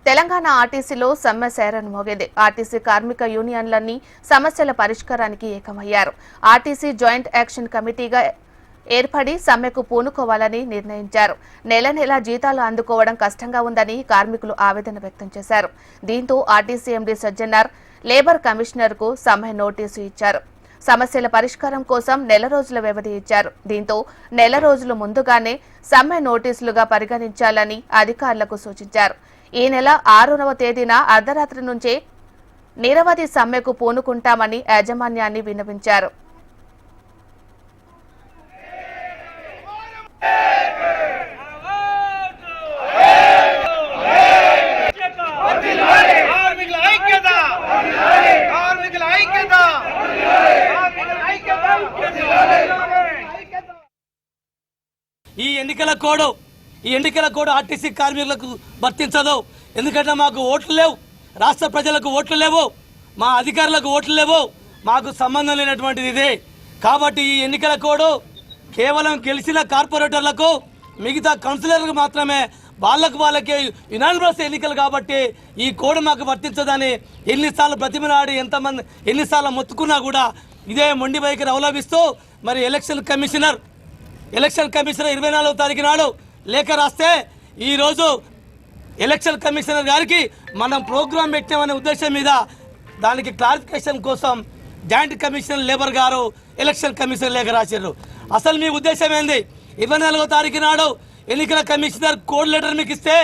తెలంగాణ ఆర్టీసీలో సమ్మె సేరను మోగింది. ఆర్టీసీ కార్మిక యూనియన్లన్నీ సమస్యల పరిష్కారానికి ఏకమయ్యారు. ఆర్టీసీ జాయింట్ యాక్షన్ కమిటీగా ఏర్పడి సమ్మెకు పూనుకోవాలని నిర్ణయించారు. నెల నెల జీతాలు అందుకోవడం కష్టంగా ఉందని కార్మికులు ఆవేదన వ్యక్తం చేశారు. దీంతో ఆర్టీసీ ఎండీ సజ్జనార్ లేబర్ కమిషనర్కు సమ్మె నోటీసు ఇచ్చారు. సమస్యల పరిష్కారం కోసం నెల రోజుల వ్యవధి ఇచ్చారు. దీంతో నెల రోజులు ముందుగానే సమ్మె నోటీసులుగా పరిగణించాలని అధికారులకు సూచించారు. ఈ నెల 6వ తేదీన అర్ధరాత్రి నుంచే నిరవధి సమ్మెకు పూనుకుంటామని యాజమాన్యాన్ని విన్నవించారు. ఈ ఎన్నికల కోడ్ ఆర్టీసీ కార్మికులకు వర్తించదు. ఎందుకంటే మాకు ఓట్లు లేవు, రాష్ట్ర ప్రజలకు ఓట్లు లేవు, మా అధికారులకు ఓట్లు లేవు, మాకు సంబంధం లేనటువంటిది ఇదే. కాబట్టి ఈ ఎన్నికల కోడ్ కేవలం గెలిచిన కార్పొరేటర్లకు, మిగతా కౌన్సిలర్లకు మాత్రమే, వాళ్ళకే యునానిమస్ ఎన్నికలు కాబట్టి ఈ కోడ్ మాకు వర్తించదని ఎన్నిసార్లు బ్రతిమలాడి ఎన్నిసార్లు మొత్తుకున్నా కూడా ఇదే మొండి వైఖరి అవలంబిస్తూ మరి ఎలక్షన్ కమిషనర్ 24వ తారీఖు నాడు లేఖ రాస్తే ఈరోజు ఎలక్షన్ కమిషనర్ గారికి మనం ప్రోగ్రాం పెట్టామనే ఉద్దేశం మీద దానికి క్లారిఫికేషన్ కోసం జాయింట్ కమిషనర్ లేబర్ గారు ఎలక్షన్ కమిషనర్ లేఖ రాశారు. అసలు మీ ఉద్దేశం ఏంది? 24వ తారీఖు నాడు ఎన్నికల కమిషనర్ కోడ్ లెటర్ మీకు ఇస్తే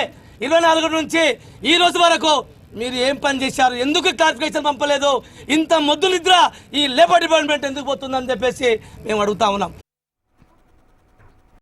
24 నుంచి ఈ రోజు వరకు మీరు ఏం పని చేశారు? ఎందుకు క్లారిఫికేషన్ పంపలేదు? ఇంత మొద్దు నిద్ర ఈ లేబర్ డిపార్ట్మెంట్ ఎందుకు పోతుందని చెప్పేసి మేము అడుగుతా ఉన్నాం.